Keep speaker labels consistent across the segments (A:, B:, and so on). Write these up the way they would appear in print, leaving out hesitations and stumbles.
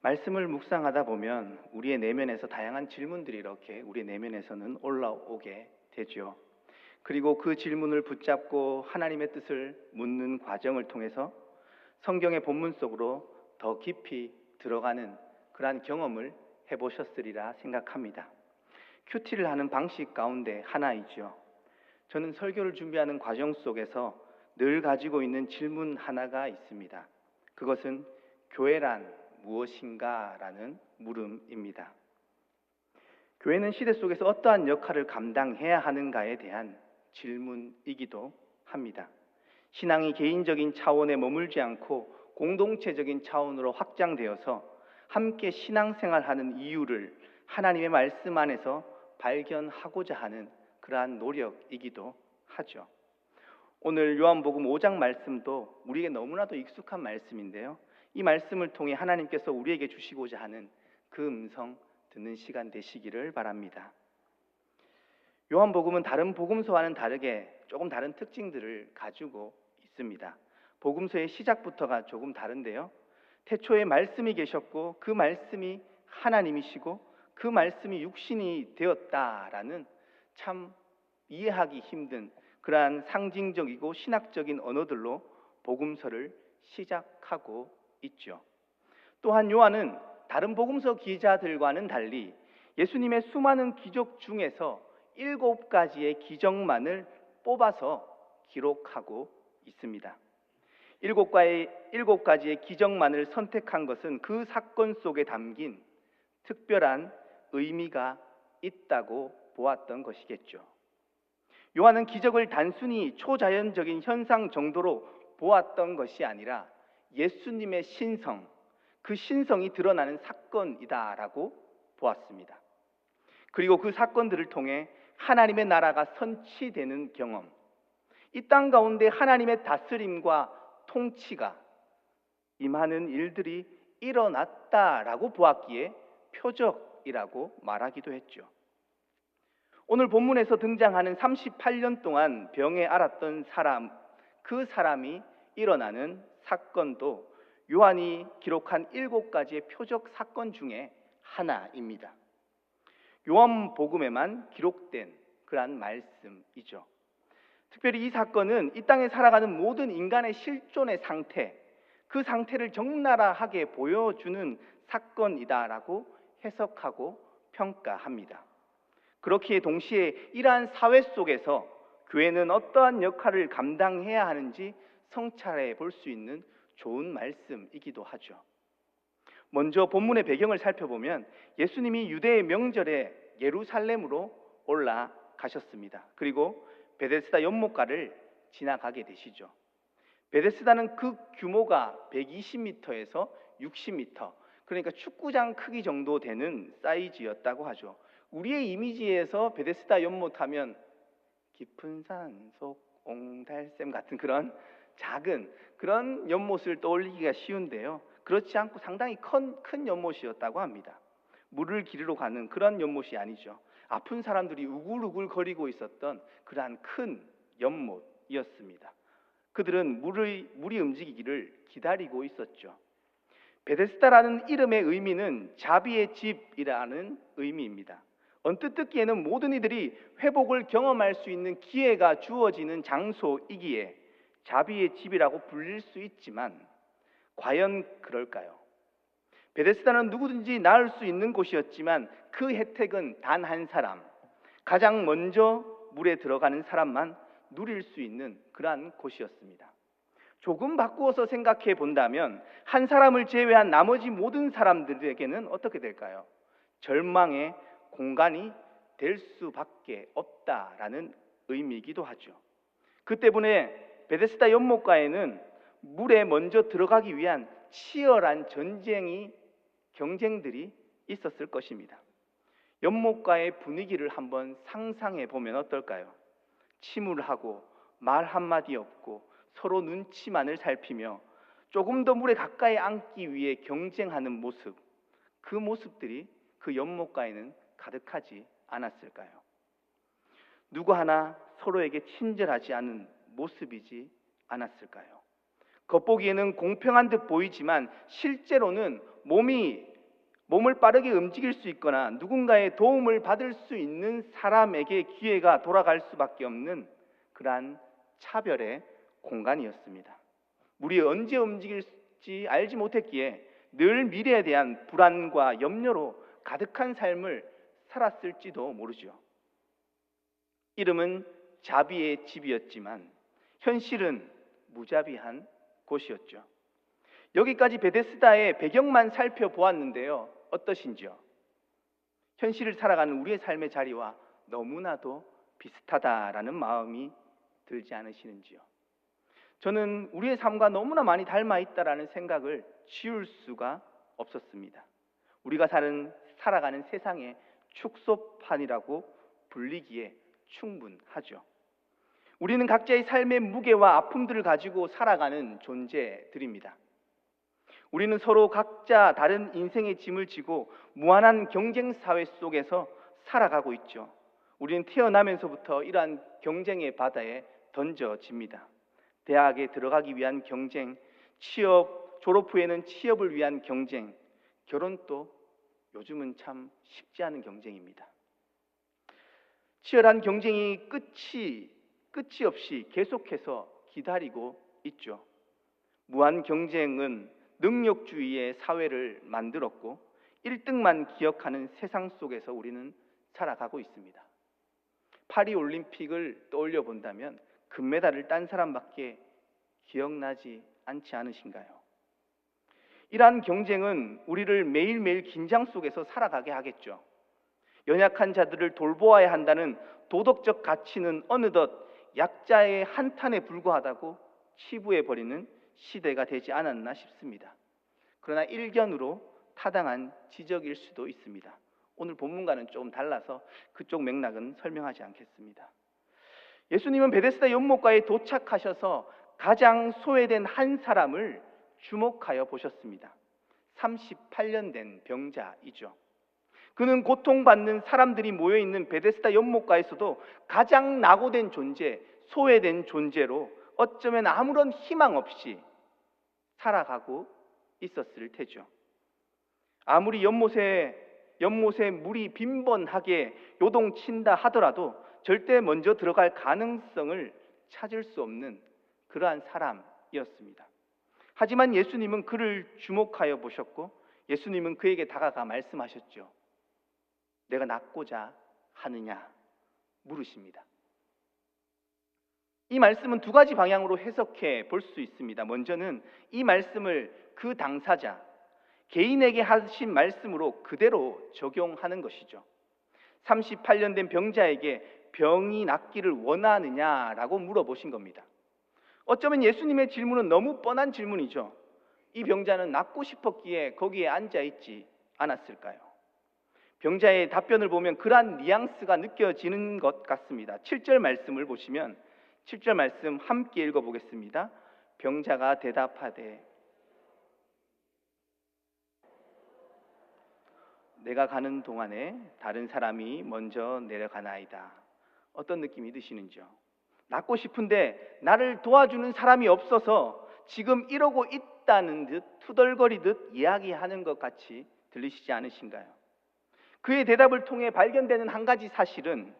A: 말씀을 묵상하다 보면 우리의 내면에서 다양한 질문들이 이렇게 우리의 내면에서는 올라오게 되죠. 그리고 그 질문을 붙잡고 하나님의 뜻을 묻는 과정을 통해서 성경의 본문 속으로 더 깊이 들어가는 그러한 경험을 해보셨으리라 생각합니다. 큐티를 하는 방식 가운데 하나이죠. 저는 설교를 준비하는 과정 속에서 늘 가지고 있는 질문 하나가 있습니다. 그것은 교회란 무엇인가? 라는 물음입니다. 교회는 시대 속에서 어떠한 역할을 감당해야 하는가에 대한 질문이기도 합니다. 신앙이 개인적인 차원에 머물지 않고 공동체적인 차원으로 확장되어서 함께 신앙생활하는 이유를 하나님의 말씀 안에서 발견하고자 하는 그러한 노력이기도 하죠. 오늘 요한복음 5장 말씀도 우리에게 너무나도 익숙한 말씀인데요. 이 말씀을 통해 하나님께서 우리에게 주시고자 하는 그 음성 듣는 시간 되시기를 바랍니다. 요한복음은 다른 복음서와는 다르게 조금 다른 특징들을 가지고 있습니다. 복음서의 시작부터가 조금 다른데요. 태초에 말씀이 계셨고 그 말씀이 하나님이시고 그 말씀이 육신이 되었다라는 참 이해하기 힘든 그러한 상징적이고 신학적인 언어들로 복음서를 시작하고 있죠. 또한 요한은 다른 복음서 기자들과는 달리 예수님의 수많은 기적 중에서 7가지의 기적만을 뽑아서 기록하고 있습니다. 7가지의 기적만을 선택한 것은 그 사건 속에 담긴 특별한 의미가 있다고 보았던 것이겠죠. 요한은 기적을 단순히 초자연적인 현상 정도로 보았던 것이 아니라 예수님의 신성, 그 신성이 드러나는 사건이다라고 보았습니다. 그리고 그 사건들을 통해 하나님의 나라가 선치되는 경험, 이 땅 가운데 하나님의 다스림과 통치가 임하는 일들이 일어났다라고 보았기에 표적이라고 말하기도 했죠. 오늘 본문에서 등장하는 38년 동안 병에 앓았던 사람, 그 사람이 일어나는 사건도 요한이 기록한 7가지의 표적 사건 중에 하나입니다. 요한복음에만 기록된 그러한 말씀이죠. 특별히 이 사건은 이 땅에 살아가는 모든 인간의 실존의 상태, 그 상태를 적나라하게 보여주는 사건이다라고 해석하고 평가합니다. 그렇기에 동시에 이러한 사회 속에서 교회는 어떠한 역할을 감당해야 하는지 성찰해 볼 수 있는 좋은 말씀이기도 하죠. 먼저 본문의 배경을 살펴보면 예수님이 유대의 명절에 예루살렘으로 올라가셨습니다. 그리고 베데스다 연못가를 지나가게 되시죠. 베데스다는 그 규모가 120m에서 60m, 그러니까 축구장 크기 정도 되는 사이즈였다고 하죠. 우리의 이미지에서 베데스다 연못하면 깊은 산속 옹달샘 같은 그런 작은 그런 연못을 떠올리기가 쉬운데요. 그렇지 않고 상당히 큰 연못이었다고 합니다. 물을 기르러 가는 그런 연못이 아니죠. 아픈 사람들이 우글우글 거리고 있었던 그러한 큰 연못이었습니다. 그들은 물이 움직이기를 기다리고 있었죠. 베데스다라는 이름의 의미는 자비의 집이라는 의미입니다. 언뜻 듣기에는 모든 이들이 회복을 경험할 수 있는 기회가 주어지는 장소이기에 자비의 집이라고 불릴 수 있지만 과연 그럴까요? 베데스다는 누구든지 나을 수 있는 곳이었지만 그 혜택은 단 한 사람, 가장 먼저 물에 들어가는 사람만 누릴 수 있는 그러한 곳이었습니다. 조금 바꾸어서 생각해 본다면 한 사람을 제외한 나머지 모든 사람들에게는 어떻게 될까요? 절망의 공간이 될 수밖에 없다라는 의미이기도 하죠. 그 때문에 베데스다 연못가에는 물에 먼저 들어가기 위한 치열한 경쟁들이 있었을 것입니다. 연못가의 분위기를 한번 상상해 보면 어떨까요? 침울하고 말 한마디 없고 서로 눈치만을 살피며 조금 더 물에 가까이 앉기 위해 경쟁하는 모습, 그 모습들이 그 연못가에는 가득하지 않았을까요? 누구 하나 서로에게 친절하지 않은 모습이지 않았을까요? 겉보기에는 공평한 듯 보이지만 실제로는 몸이 몸을 빠르게 움직일 수 있거나 누군가의 도움을 받을 수 있는 사람에게 기회가 돌아갈 수밖에 없는 그러한 차별의 공간이었습니다. 우리 언제 움직일지 알지 못했기에 늘 미래에 대한 불안과 염려로 가득한 삶을 살았을지도 모르죠. 이름은 자비의 집이었지만 현실은 무자비한 곳이었죠. 여기까지 베데스다의 배경만 살펴보았는데요. 어떠신지요? 현실을 살아가는 우리의 삶의 자리와 너무나도 비슷하다라는 마음이 들지 않으시는지요? 저는 우리의 삶과 너무나 많이 닮아 있다라는 생각을 지울 수가 없었습니다. 우리가 살아가는 세상의 축소판이라고 불리기에 충분하죠. 우리는 각자의 삶의 무게와 아픔들을 가지고 살아가는 존재들입니다. 우리는 서로 각자 다른 인생의 짐을 지고 무한한 경쟁 사회 속에서 살아가고 있죠. 우리는 태어나면서부터 이러한 경쟁의 바다에 던져집니다. 대학에 들어가기 위한 경쟁, 졸업 후에는 취업을 위한 경쟁, 결혼도 요즘은 참 쉽지 않은 경쟁입니다. 치열한 경쟁이 끝이 없이 계속해서 기다리고 있죠. 무한 경쟁은 능력주의의 사회를 만들었고 1등만 기억하는 세상 속에서 우리는 살아가고 있습니다. 파리 올림픽을 떠올려 본다면 금메달을 딴 사람밖에 기억나지 않지 않으신가요? 이러한 경쟁은 우리를 매일매일 긴장 속에서 살아가게 하겠죠. 연약한 자들을 돌보아야 한다는 도덕적 가치는 어느덧 약자의 한탄에 불과하다고 치부해버리는 시대가 되지 않았나 싶습니다. 그러나 일견으로 타당한 지적일 수도 있습니다. 오늘 본문과는 조금 달라서 그쪽 맥락은 설명하지 않겠습니다. 예수님은 베데스다 연못가에 도착하셔서 가장 소외된 한 사람을 주목하여 보셨습니다. 38년 된 병자이죠. 그는 고통받는 사람들이 모여있는 베데스다 연못가에서도 가장 낙오된 존재, 소외된 존재로 어쩌면 아무런 희망 없이 살아가고 있었을 테죠. 아무리 연못에 물이 빈번하게 요동친다 하더라도 절대 먼저 들어갈 가능성을 찾을 수 없는 그러한 사람이었습니다. 하지만 예수님은 그를 주목하여 보셨고 예수님은 그에게 다가가 말씀하셨죠. 내가 낫고자 하느냐 물으십니다. 이 말씀은 두 가지 방향으로 해석해 볼 수 있습니다. 먼저는 이 말씀을 그 당사자, 개인에게 하신 말씀으로 그대로 적용하는 것이죠. 38년 된 병자에게 병이 낫기를 원하느냐라고 물어보신 겁니다. 어쩌면 예수님의 질문은 너무 뻔한 질문이죠. 이 병자는 낫고 싶었기에 거기에 앉아있지 않았을까요? 병자의 답변을 보면 그러한 뉘앙스가 느껴지는 것 같습니다. 7절 말씀을 보시면 7절 말씀 함께 읽어보겠습니다. 병자가 대답하되 내가 가는 동안에 다른 사람이 먼저 내려가나이다. 어떤 느낌이 드시는지요? 낫고 싶은데 나를 도와주는 사람이 없어서 지금 이러고 있다는 듯 투덜거리듯 이야기하는 것 같이 들리시지 않으신가요? 그의 대답을 통해 발견되는 한 가지 사실은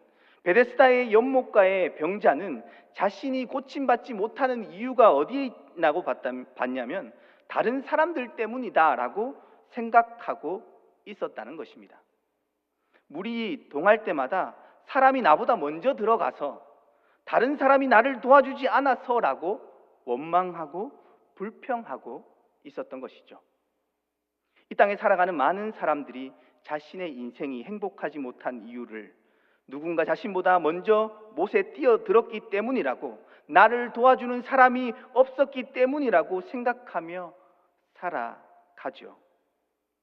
A: 베데스다의 연못가의 병자는 자신이 고침받지 못하는 이유가 어디에 있나고 봤냐면 다른 사람들 때문이다라고 생각하고 있었다는 것입니다. 물이 동할 때마다 사람이 나보다 먼저 들어가서 다른 사람이 나를 도와주지 않아서라고 원망하고 불평하고 있었던 것이죠. 이 땅에 살아가는 많은 사람들이 자신의 인생이 행복하지 못한 이유를 누군가 자신보다 먼저 못에 뛰어들었기 때문이라고, 나를 도와주는 사람이 없었기 때문이라고 생각하며 살아가죠.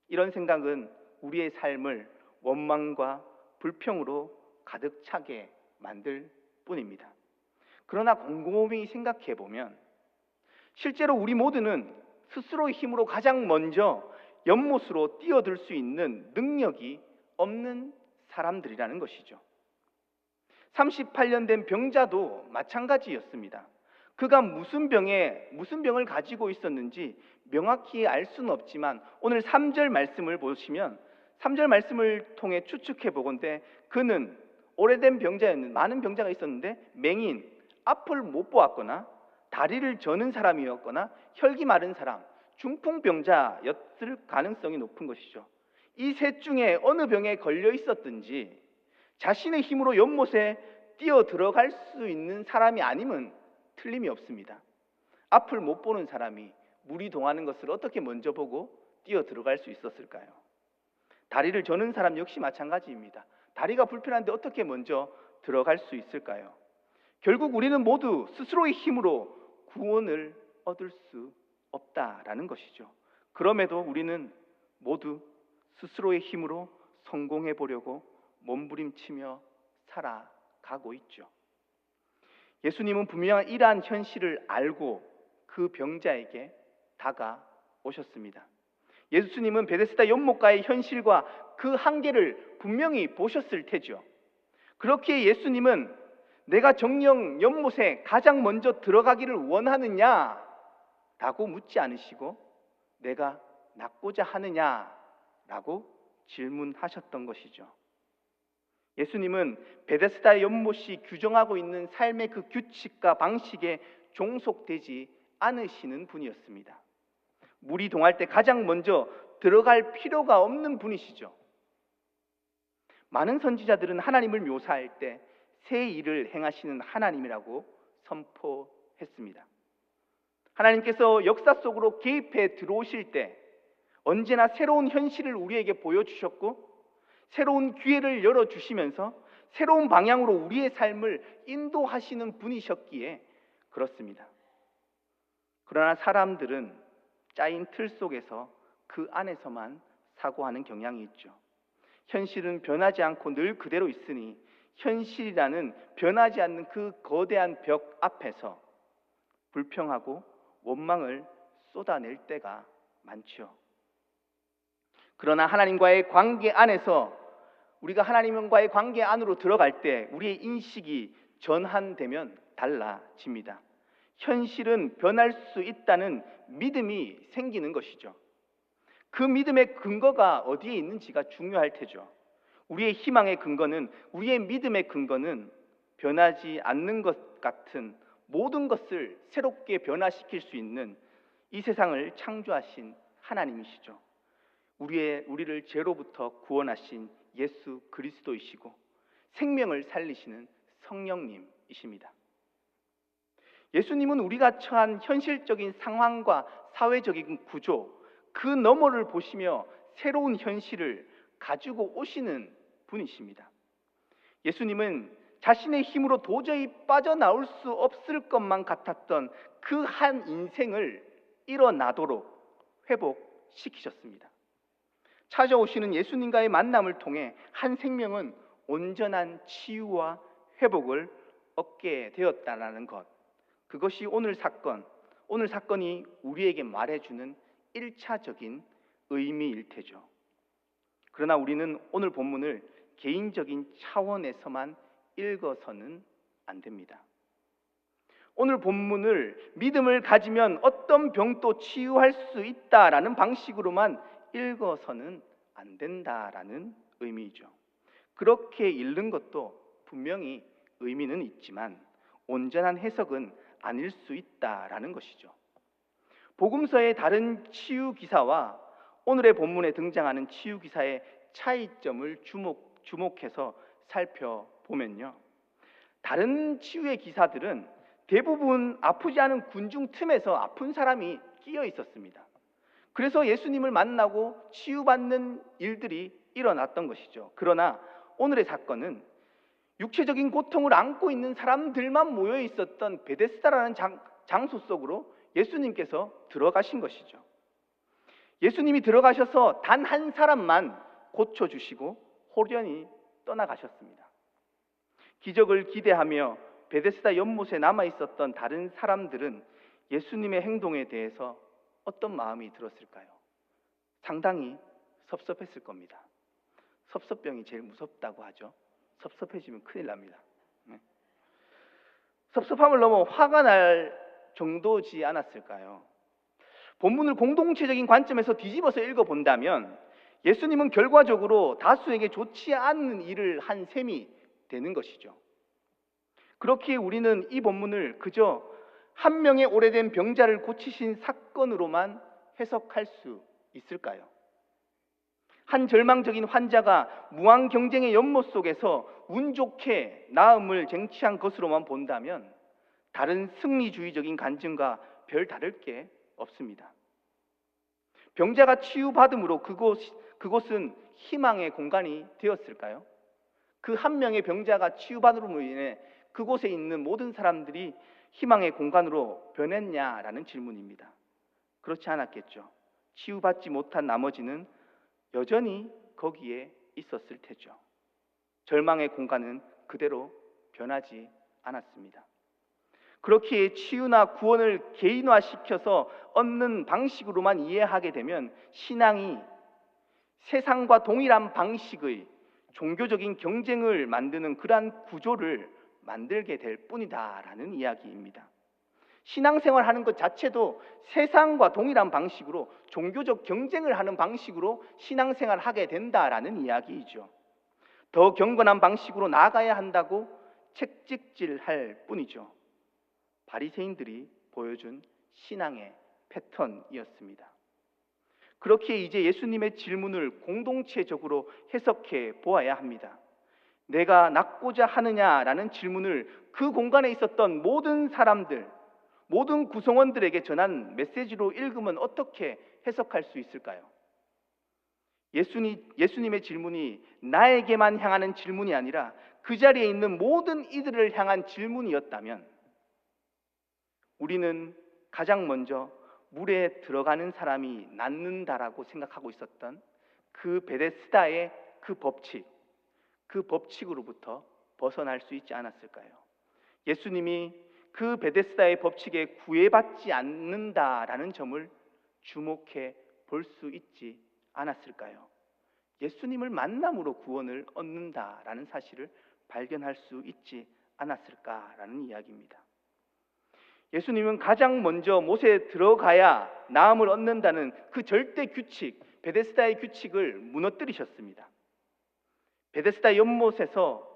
A: 이런 생각은 우리의 삶을 원망과 불평으로 가득 차게 만들 뿐입니다. 그러나 곰곰이 생각해 보면 실제로 우리 모두는 스스로의 힘으로 가장 먼저 연못으로 뛰어들 수 있는 능력이 없는 사람들이라는 것이죠. 38년 된 병자도 마찬가지였습니다. 그가 무슨 병을 가지고 있었는지 명확히 알 수는 없지만 오늘 3절 말씀을 보시면 3절 말씀을 통해 추측해 보건대 그는 오래된 병자였는 많은 병자가 있었는데 맹인, 앞을 못 보았거나 다리를 저는 사람이었거나 혈기 마른 사람, 중풍병자였을 가능성이 높은 것이죠. 이 셋 중에 어느 병에 걸려 있었든지 자신의 힘으로 연못에 뛰어 들어갈 수 있는 사람이 아니면 틀림이 없습니다. 앞을 못 보는 사람이 물이 동하는 것을 어떻게 먼저 보고 뛰어 들어갈 수 있었을까요? 다리를 저는 사람 역시 마찬가지입니다. 다리가 불편한데 어떻게 먼저 들어갈 수 있을까요? 결국 우리는 모두 스스로의 힘으로 구원을 얻을 수 없다라는 것이죠. 그럼에도 우리는 모두 스스로의 힘으로 성공해 보려고 몸부림치며 살아가고 있죠. 예수님은 분명한 이러한 현실을 알고 그 병자에게 다가오셨습니다. 예수님은 베데스다 연못가의 현실과 그 한계를 분명히 보셨을 테죠. 그렇기에 예수님은 내가 정녕 연못에 가장 먼저 들어가기를 원하느냐? 라고 묻지 않으시고 내가 낫고자 하느냐? 라고 질문하셨던 것이죠. 예수님은 베데스다 연못이 규정하고 있는 삶의 그 규칙과 방식에 종속되지 않으시는 분이었습니다. 물이 동할 때 가장 먼저 들어갈 필요가 없는 분이시죠. 많은 선지자들은 하나님을 묘사할 때 새 일을 행하시는 하나님이라고 선포했습니다. 하나님께서 역사 속으로 개입해 들어오실 때 언제나 새로운 현실을 우리에게 보여주셨고 새로운 기회를 열어주시면서 새로운 방향으로 우리의 삶을 인도하시는 분이셨기에 그렇습니다. 그러나 사람들은 짜인 틀 속에서 그 안에서만 사고하는 경향이 있죠. 현실은 변하지 않고 늘 그대로 있으니 현실이라는 변하지 않는 그 거대한 벽 앞에서 불평하고 원망을 쏟아낼 때가 많죠. 그러나 하나님과의 관계 안에서 우리가 하나님과의 관계 안으로 들어갈 때 우리의 인식이 전환되면 달라집니다. 현실은 변할 수 있다는 믿음이 생기는 것이죠. 그 믿음의 근거가 어디에 있는지가 중요할 테죠. 우리의 희망의 근거는, 우리의 믿음의 근거는 변하지 않는 것 같은 모든 것을 새롭게 변화시킬 수 있는 이 세상을 창조하신 하나님이시죠. 우리를 죄로부터 구원하신 예수 그리스도이시고 생명을 살리시는 성령님이십니다. 예수님은 우리가 처한 현실적인 상황과 사회적인 구조, 그 너머를 보시며 새로운 현실을 가지고 오시는 분이십니다. 예수님은 자신의 힘으로 도저히 빠져나올 수 없을 것만 같았던 그 한 인생을 일어나도록 회복시키셨습니다. 찾아오시는 예수님과의 만남을 통해 한 생명은 온전한 치유와 회복을 얻게 되었다는 것, 그것이 오늘 사건이 우리에게 말해주는 1차적인 의미일 테죠. 그러나 우리는 오늘 본문을 개인적인 차원에서만 읽어서는 안 됩니다. 오늘 본문을 믿음을 가지면 어떤 병도 치유할 수 있다라는 방식으로만 읽어서는 안 된다라는 의미이죠. 그렇게 읽는 것도 분명히 의미는 있지만 온전한 해석은 아닐 수 있다라는 것이죠. 복음서의 다른 치유 기사와 오늘의 본문에 등장하는 치유 기사의 차이점을 주목해서 살펴보면요, 다른 치유의 기사들은 대부분 아프지 않은 군중 틈에서 아픈 사람이 끼어 있었습니다. 그래서 예수님을 만나고 치유받는 일들이 일어났던 것이죠. 그러나 오늘의 사건은 육체적인 고통을 안고 있는 사람들만 모여 있었던 베데스다라는 장소 속으로 예수님께서 들어가신 것이죠. 예수님이 들어가셔서 단 한 사람만 고쳐주시고 호련히 떠나가셨습니다. 기적을 기대하며 베데스다 연못에 남아있었던 다른 사람들은 예수님의 행동에 대해서 어떤 마음이 들었을까요? 상당히 섭섭했을 겁니다. 섭섭병이 제일 무섭다고 하죠. 섭섭해지면 큰일 납니다. 섭섭함을 넘어 화가 날 정도지 않았을까요? 본문을 공동체적인 관점에서 뒤집어서 읽어본다면 예수님은 결과적으로 다수에게 좋지 않은 일을 한 셈이 되는 것이죠. 그렇기에 우리는 이 본문을 그저 한 명의 오래된 병자를 고치신 사건으로만 해석할 수 있을까요? 한 절망적인 환자가 무한 경쟁의 연못 속에서 운 좋게 나음을 쟁취한 것으로만 본다면 다른 승리주의적인 간증과 별 다를 게 없습니다. 병자가 치유받음으로 그곳은 희망의 공간이 되었을까요? 그 한 명의 병자가 치유받음으로 인해 그곳에 있는 모든 사람들이 희망의 공간으로 변했냐라는 질문입니다. 그렇지 않았겠죠. 치유받지 못한 나머지는 여전히 거기에 있었을 테죠. 절망의 공간은 그대로 변하지 않았습니다. 그렇기에 치유나 구원을 개인화시켜서 얻는 방식으로만 이해하게 되면 신앙이 세상과 동일한 방식의 종교적인 경쟁을 만드는 그러한 구조를 만들게 될 뿐이다라는 이야기입니다. 신앙생활 하는 것 자체도 세상과 동일한 방식으로 종교적 경쟁을 하는 방식으로 신앙생활 하게 된다라는 이야기이죠. 더 경건한 방식으로 나아가야 한다고 책찍질할 뿐이죠. 바리새인들이 보여준 신앙의 패턴이었습니다. 그렇기에 이제 예수님의 질문을 공동체적으로 해석해 보아야 합니다. 내가 낫고자 하느냐라는 질문을 그 공간에 있었던 모든 사람들, 모든 구성원들에게 전한 메시지로 읽으면 어떻게 해석할 수 있을까요? 예수님의 질문이 나에게만 향하는 질문이 아니라 그 자리에 있는 모든 이들을 향한 질문이었다면 우리는 가장 먼저 물에 들어가는 사람이 낫는다라고 생각하고 있었던 그 베데스다의 그 법칙으로부터 벗어날 수 있지 않았을까요? 예수님이 그 베데스다의 법칙에 구애받지 않는다라는 점을 주목해 볼 수 있지 않았을까요? 예수님을 만남으로 구원을 얻는다라는 사실을 발견할 수 있지 않았을까라는 이야기입니다. 예수님은 가장 먼저 못에 들어가야 나음을 얻는다는 그 절대 규칙, 베데스다의 규칙을 무너뜨리셨습니다. 베데스다 연못에서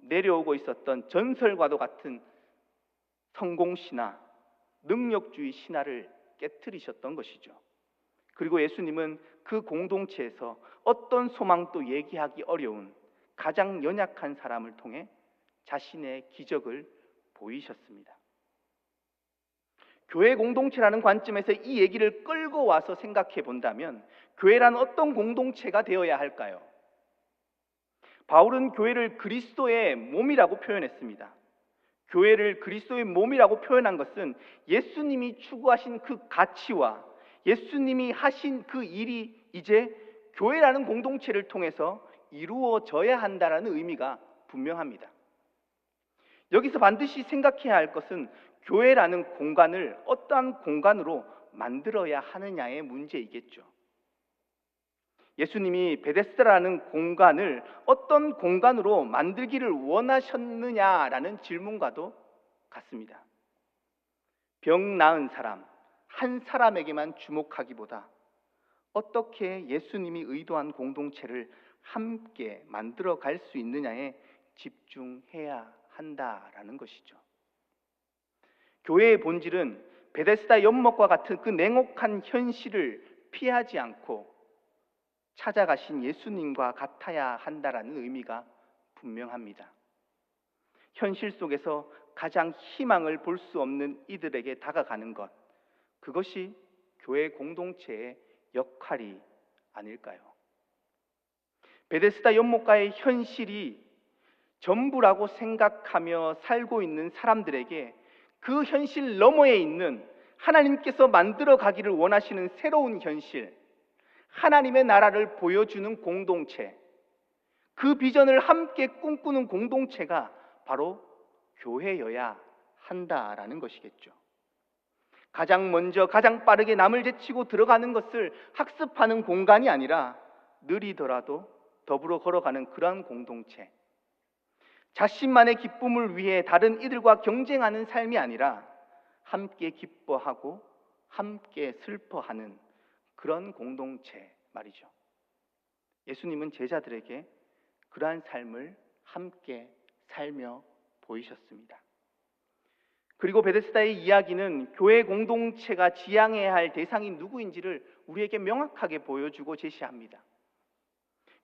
A: 내려오고 있었던 전설과도 같은 성공신화, 능력주의 신화를 깨트리셨던 것이죠. 그리고 예수님은 그 공동체에서 어떤 소망도 얘기하기 어려운 가장 연약한 사람을 통해 자신의 기적을 보이셨습니다. 교회 공동체라는 관점에서 이 얘기를 끌고 와서 생각해 본다면 교회란 어떤 공동체가 되어야 할까요? 바울은 교회를 그리스도의 몸이라고 표현했습니다. 교회를 그리스도의 몸이라고 표현한 것은 예수님이 추구하신 그 가치와 예수님이 하신 그 일이 이제 교회라는 공동체를 통해서 이루어져야 한다는 의미가 분명합니다. 여기서 반드시 생각해야 할 것은 교회라는 공간을 어떠한 공간으로 만들어야 하느냐의 문제이겠죠. 예수님이 베데스다라는 공간을 어떤 공간으로 만들기를 원하셨느냐라는 질문과도 같습니다. 병 나은 사람, 한 사람에게만 주목하기보다 어떻게 예수님이 의도한 공동체를 함께 만들어 갈 수 있느냐에 집중해야 한다라는 것이죠. 교회의 본질은 베데스다 연못과 같은 그 냉혹한 현실을 피하지 않고 찾아가신 예수님과 같아야 한다라는 의미가 분명합니다. 현실 속에서 가장 희망을 볼 수 없는 이들에게 다가가는 것, 그것이 교회 공동체의 역할이 아닐까요? 베데스다 연못가의 현실이 전부라고 생각하며 살고 있는 사람들에게 그 현실 너머에 있는 하나님께서 만들어 가기를 원하시는 새로운 현실, 하나님의 나라를 보여주는 공동체, 그 비전을 함께 꿈꾸는 공동체가 바로 교회여야 한다라는 것이겠죠. 가장 먼저 가장 빠르게 남을 제치고 들어가는 것을 학습하는 공간이 아니라 느리더라도 더불어 걸어가는 그러한 공동체, 자신만의 기쁨을 위해 다른 이들과 경쟁하는 삶이 아니라 함께 기뻐하고 함께 슬퍼하는 그런 공동체 말이죠. 예수님은 제자들에게 그러한 삶을 함께 살며 보이셨습니다. 그리고 베데스다의 이야기는 교회 공동체가 지향해야 할 대상이 누구인지를 우리에게 명확하게 보여주고 제시합니다.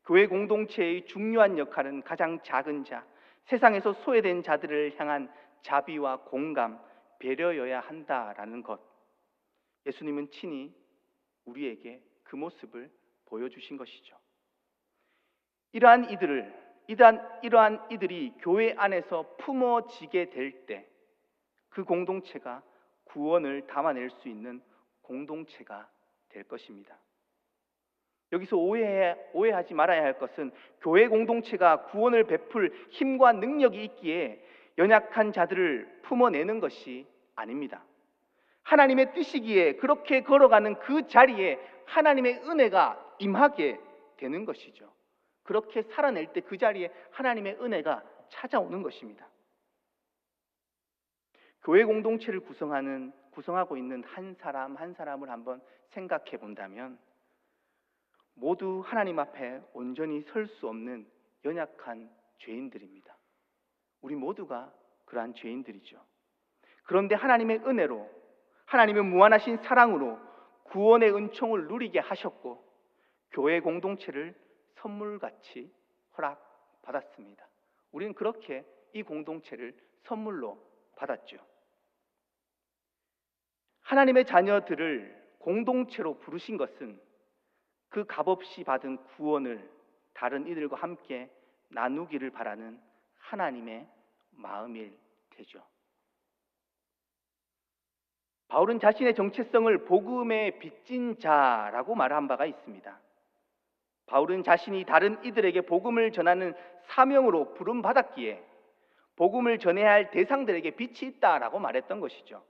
A: 교회 공동체의 중요한 역할은 가장 작은 자, 세상에서 소외된 자들을 향한 자비와 공감, 배려여야 한다라는 것. 예수님은 친히 우리에게 그 모습을 보여주신 것이죠. 이러한 이들이 교회 안에서 품어지게 될 때 그 공동체가 구원을 담아낼 수 있는 공동체가 될 것입니다. 여기서 오해하지 말아야 할 것은 교회 공동체가 구원을 베풀 힘과 능력이 있기에 연약한 자들을 품어내는 것이 아닙니다. 하나님의 뜻이기에 그렇게 걸어가는 그 자리에 하나님의 은혜가 임하게 되는 것이죠. 그렇게 살아낼 때 그 자리에 하나님의 은혜가 찾아오는 것입니다. 교회 공동체를 구성하고 있는 한 사람 한 사람을 한번 생각해 본다면 모두 하나님 앞에 온전히 설 수 없는 연약한 죄인들입니다. 우리 모두가 그러한 죄인들이죠. 그런데 하나님의 은혜로, 하나님의 무한하신 사랑으로 구원의 은총을 누리게 하셨고 교회 공동체를 선물같이 허락받았습니다. 우리는 그렇게 이 공동체를 선물로 받았죠. 하나님의 자녀들을 공동체로 부르신 것은 그 값없이 받은 구원을 다른 이들과 함께 나누기를 바라는 하나님의 마음일 테죠. 바울은 자신의 정체성을 복음의 빚진 자라고 말한 바가 있습니다. 바울은 자신이 다른 이들에게 복음을 전하는 사명으로 부름받았기에 복음을 전해야 할 대상들에게 빛이 있다라고 말했던 것이죠.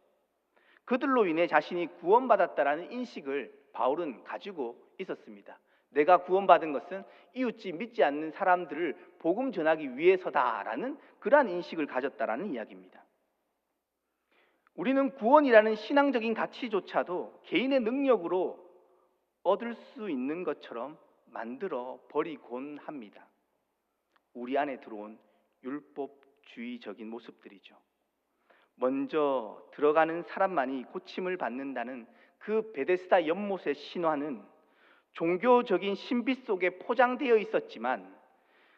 A: 그들로 인해 자신이 구원받았다라는 인식을 바울은 가지고 있었습니다. 내가 구원받은 것은 이웃집 믿지 않는 사람들을 복음 전하기 위해서다라는 그러한 인식을 가졌다라는 이야기입니다. 우리는 구원이라는 신앙적인 가치조차도 개인의 능력으로 얻을 수 있는 것처럼 만들어 버리곤 합니다. 우리 안에 들어온 율법주의적인 모습들이죠. 먼저 들어가는 사람만이 고침을 받는다는 그 베데스다 연못의 신화는 종교적인 신비 속에 포장되어 있었지만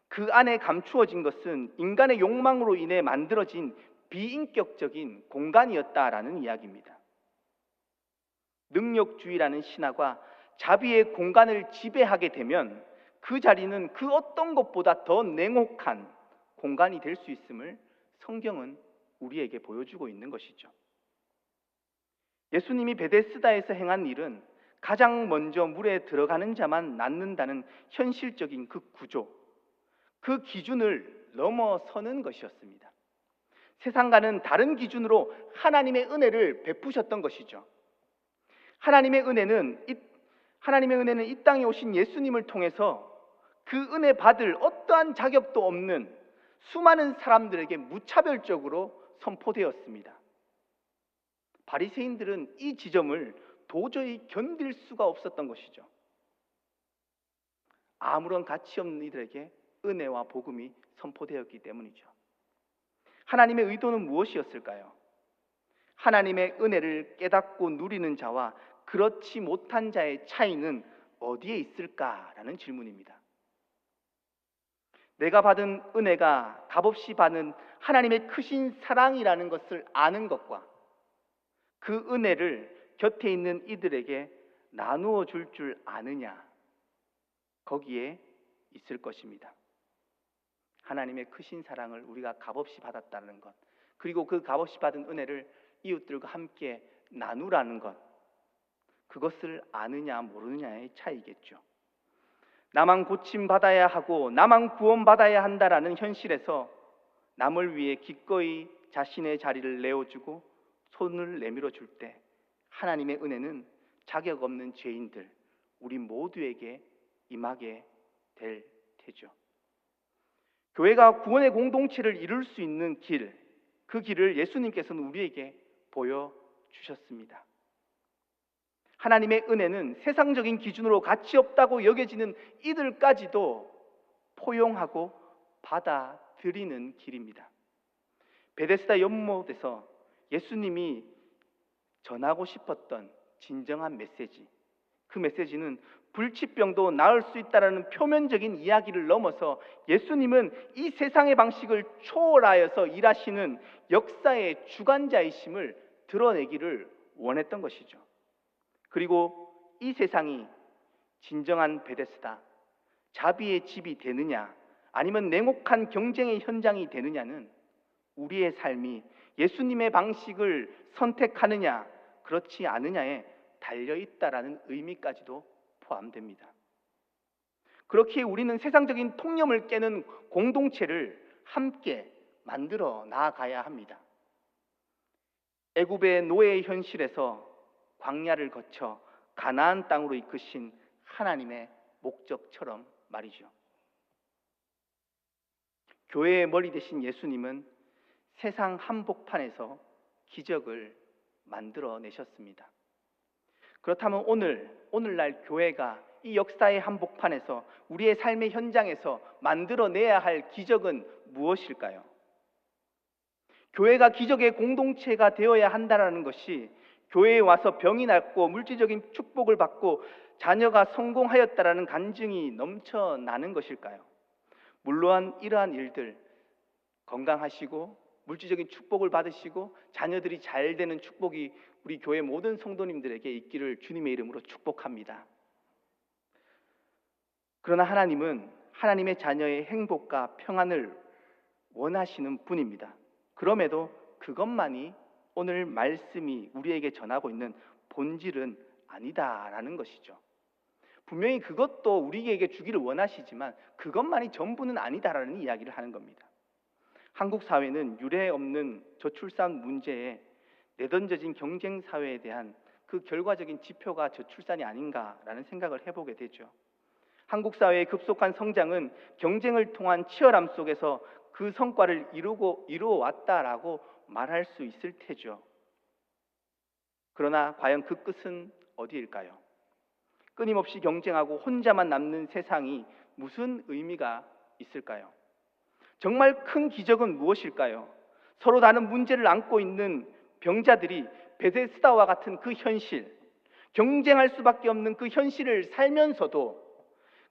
A: 그 안에 감추어진 것은 인간의 욕망으로 인해 만들어진 비인격적인 공간이었다라는 이야기입니다. 능력주의라는 신화가 자비의 공간을 지배하게 되면 그 자리는 그 어떤 것보다 더 냉혹한 공간이 될 수 있음을 성경은 우리에게 보여주고 있는 것이죠. 예수님이 베데스다에서 행한 일은 가장 먼저 물에 들어가는 자만 낫는다는 현실적인 그 구조, 그 기준을 넘어서는 것이었습니다. 세상과는 다른 기준으로 하나님의 은혜를 베푸셨던 것이죠. 하나님의 은혜는 이 땅에 오신 예수님을 통해서 그 은혜 받을 어떠한 자격도 없는 수많은 사람들에게 무차별적으로 선포되었습니다. 바리새인들은 이 지점을 도저히 견딜 수가 없었던 것이죠. 아무런 가치 없는 이들에게 은혜와 복음이 선포되었기 때문이죠. 하나님의 의도는 무엇이었을까요? 하나님의 은혜를 깨닫고 누리는 자와 그렇지 못한 자의 차이는 어디에 있을까라는 질문입니다. 내가 받은 은혜가 값없이 받은 하나님의 크신 사랑이라는 것을 아는 것과 그 은혜를 곁에 있는 이들에게 나누어 줄 아느냐, 거기에 있을 것입니다. 하나님의 크신 사랑을 우리가 값없이 받았다는 것, 그리고 그 값없이 받은 은혜를 이웃들과 함께 나누라는 것, 그것을 아느냐 모르느냐의 차이겠죠. 나만 고침받아야 하고 나만 구원받아야 한다라는 현실에서 남을 위해 기꺼이 자신의 자리를 내어주고 손을 내밀어 줄 때 하나님의 은혜는 자격 없는 죄인들, 우리 모두에게 임하게 될 테죠. 교회가 구원의 공동체를 이룰 수 있는 길, 그 길을 예수님께서는 우리에게 보여주셨습니다. 하나님의 은혜는 세상적인 기준으로 가치 없다고 여겨지는 이들까지도 포용하고 받아들이는 길입니다. 베데스다 연못에서 예수님이 전하고 싶었던 진정한 메시지, 그 메시지는 불치병도 나을 수 있다라는 표면적인 이야기를 넘어서 예수님은 이 세상의 방식을 초월하여서 일하시는 역사의 주관자이심을 드러내기를 원했던 것이죠. 그리고 이 세상이 진정한 베데스다, 자비의 집이 되느냐 아니면 냉혹한 경쟁의 현장이 되느냐는 우리의 삶이 예수님의 방식을 선택하느냐 그렇지 않느냐에 달려있다라는 의미까지도 포함됩니다. 그렇게 우리는 세상적인 통념을 깨는 공동체를 함께 만들어 나아가야 합니다. 애굽의 노예의 현실에서 광야를 거쳐 가나안 땅으로 이끄신 하나님의 목적처럼 말이죠. 교회의 머리 되신 예수님은 세상 한복판에서 기적을 만들어내셨습니다. 그렇다면 오늘날 교회가 이 역사의 한복판에서 우리의 삶의 현장에서 만들어내야 할 기적은 무엇일까요? 교회가 기적의 공동체가 되어야 한다는 것이 교회에 와서 병이 낫고 물질적인 축복을 받고 자녀가 성공하였다라는 간증이 넘쳐나는 것일까요? 물론 이러한 일들, 건강하시고 물질적인 축복을 받으시고 자녀들이 잘 되는 축복이 우리 교회 모든 성도님들에게 있기를 주님의 이름으로 축복합니다. 그러나 하나님은 하나님의 자녀의 행복과 평안을 원하시는 분입니다. 그럼에도 그것만이 오늘 말씀이 우리에게 전하고 있는 본질은 아니다라는 것이죠. 분명히 그것도 우리에게 주기를 원하시지만 그것만이 전부는 아니다라는 이야기를 하는 겁니다. 한국 사회는 유례 없는 저출산 문제에 내던져진 경쟁 사회에 대한 그 결과적인 지표가 저출산이 아닌가라는 생각을 해보게 되죠. 한국 사회의 급속한 성장은 경쟁을 통한 치열함 속에서 그 성과를 이루어 왔다라고 말할 수 있을 테죠. 그러나 과연 그 끝은 어디일까요? 끊임없이 경쟁하고 혼자만 남는 세상이 무슨 의미가 있을까요? 정말 큰 기적은 무엇일까요? 서로 다른 문제를 안고 있는 병자들이 베데스다와 같은 그 현실, 경쟁할 수밖에 없는 그 현실을 살면서도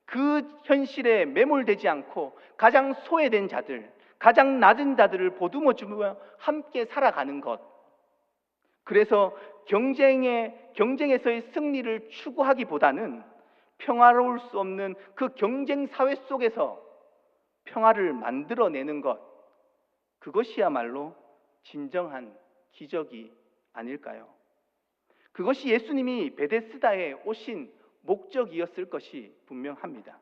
A: 그 현실에 매몰되지 않고 가장 소외된 자들, 가장 낮은 자들을 보듬어주며 함께 살아가는 것. 그래서 경쟁에서의 승리를 추구하기보다는 평화로울 수 없는 그 경쟁 사회 속에서 평화를 만들어내는 것, 그것이야말로 진정한 기적이 아닐까요? 그것이 예수님이 베데스다에 오신 목적이었을 것이 분명합니다.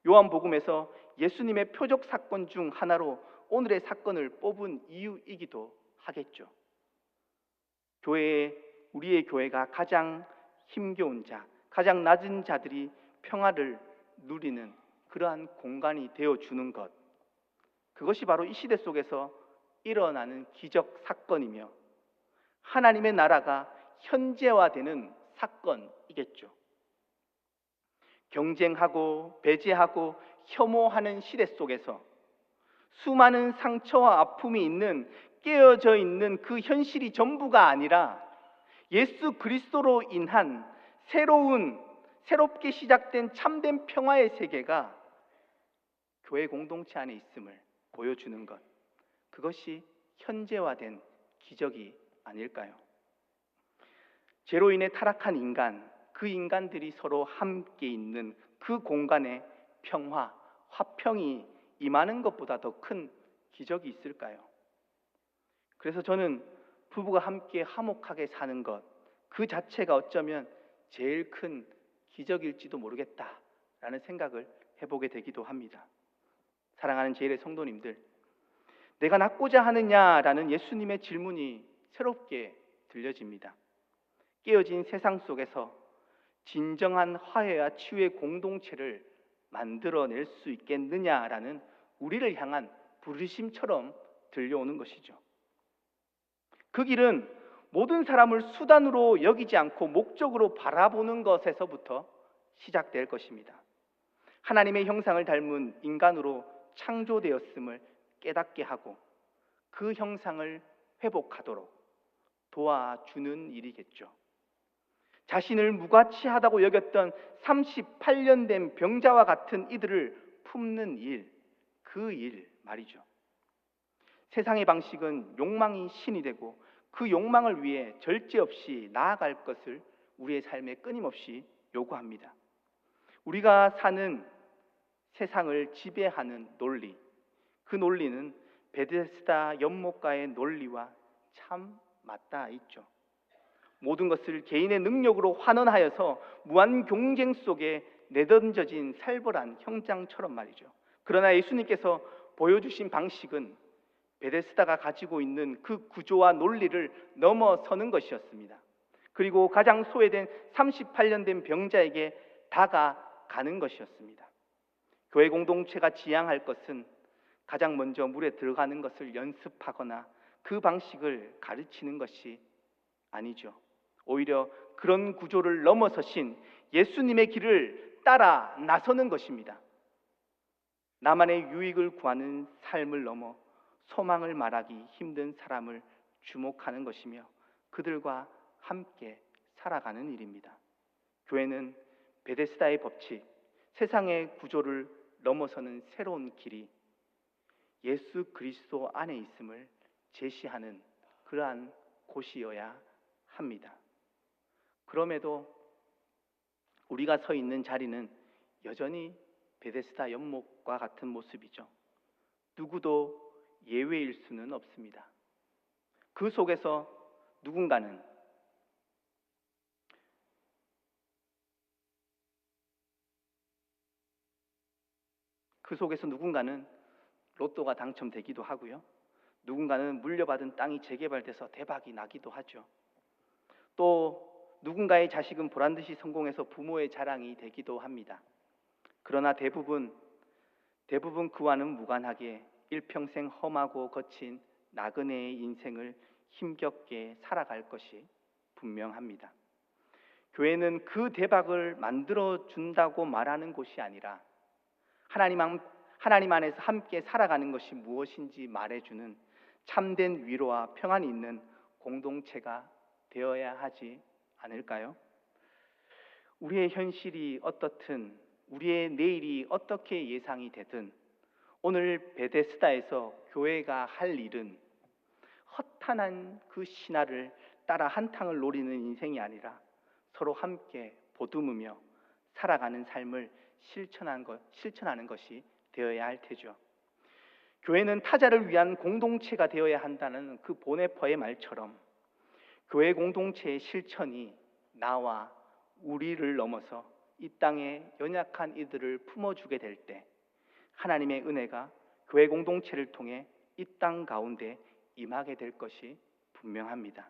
A: 요한복음에서 예수님의 표적 사건 중 하나로 오늘의 사건을 뽑은 이유이기도 하겠죠. 우리의 교회가 가장 힘겨운 자, 가장 낮은 자들이 평화를 누리는 그러한 공간이 되어주는 것, 그것이 바로 이 시대 속에서 일어나는 기적 사건이며 하나님의 나라가 현재화되는 사건이겠죠. 경쟁하고 배제하고 혐오하는 시대 속에서 수많은 상처와 아픔이 있는 깨어져 있는 그 현실이 전부가 아니라 예수 그리스도로 인한 새롭게 시작된 참된 평화의 세계가 교회 공동체 안에 있음을 보여주는 것, 그것이 현재화된 기적이 아닐까요? 죄로 인해 타락한 인간, 그 인간들이 서로 함께 있는 그 공간에 평화, 화평이 임하는 것보다 더 큰 기적이 있을까요? 그래서 저는 부부가 함께 화목하게 사는 것, 그 자체가 어쩌면 제일 큰 기적일지도 모르겠다라는 생각을 해보게 되기도 합니다. 사랑하는 제1의 성도님들, 내가 낫고자 하느냐라는 예수님의 질문이 새롭게 들려집니다. 깨어진 세상 속에서 진정한 화해와 치유의 공동체를 만들어낼 수 있겠느냐라는 우리를 향한 부르심처럼 들려오는 것이죠. 그 길은 모든 사람을 수단으로 여기지 않고 목적으로 바라보는 것에서부터 시작될 것입니다. 하나님의 형상을 닮은 인간으로 창조되었음을 깨닫게 하고 그 형상을 회복하도록 도와주는 일이겠죠. 자신을 무가치하다고 여겼던 38년 된 병자와 같은 이들을 품는 일, 그 일 말이죠. 세상의 방식은 욕망이 신이 되고 그 욕망을 위해 절제 없이 나아갈 것을 우리의 삶에 끊임없이 요구합니다. 우리가 사는 세상을 지배하는 논리, 그 논리는 베데스다 연못가의 논리와 참 맞닿아 있죠. 모든 것을 개인의 능력으로 환원하여서 무한 경쟁 속에 내던져진 살벌한 형장처럼 말이죠. 그러나 예수님께서 보여주신 방식은 베데스다가 가지고 있는 그 구조와 논리를 넘어서는 것이었습니다. 그리고 가장 소외된 38년 된 병자에게 다가가는 것이었습니다. 교회 공동체가 지향할 것은 가장 먼저 물에 들어가는 것을 연습하거나 그 방식을 가르치는 것이 아니죠. 오히려 그런 구조를 넘어서신 예수님의 길을 따라 나서는 것입니다. 나만의 유익을 구하는 삶을 넘어 소망을 말하기 힘든 사람을 주목하는 것이며 그들과 함께 살아가는 일입니다. 교회는 베데스다의 법칙, 세상의 구조를 넘어서는 새로운 길이 예수 그리스도 안에 있음을 제시하는 그러한 곳이어야 합니다. 그럼에도 우리가 서 있는 자리는 여전히 베데스다 연못과 같은 모습이죠. 누구도 예외일 수는 없습니다. 그 속에서 누군가는 로또가 당첨되기도 하고요. 누군가는 물려받은 땅이 재개발돼서 대박이 나기도 하죠. 또 누군가의 자식은 보란듯이 성공해서 부모의 자랑이 되기도 합니다. 그러나 대부분 그와는 무관하게 일평생 험하고 거친 나그네의 인생을 힘겹게 살아갈 것이 분명합니다. 교회는 그 대박을 만들어 준다고 말하는 곳이 아니라 하나님 안에서 함께 살아가는 것이 무엇인지 말해주는 참된 위로와 평안이 있는 공동체가 되어야 하지 않을까요? 우리의 현실이 어떻든 우리의 내일이 어떻게 예상이 되든 오늘 베데스다에서 교회가 할 일은 허탄한 그 신화를 따라 한탕을 노리는 인생이 아니라 서로 함께 보듬으며 살아가는 삶을 실천하는 것이 되어야 할 테죠. 교회는 타자를 위한 공동체가 되어야 한다는 그 보네퍼의 말처럼 교회 공동체의 실천이 나와 우리를 넘어서 이 땅에 연약한 이들을 품어주게 될 때 하나님의 은혜가 교회 공동체를 통해 이 땅 가운데 임하게 될 것이 분명합니다.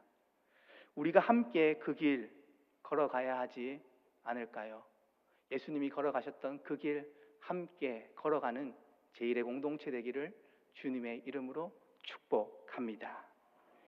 A: 우리가 함께 그 길 걸어가야 하지 않을까요? 예수님이 걸어가셨던 그 길 함께 걸어가는 제1의 공동체 되기를 주님의 이름으로 축복합니다.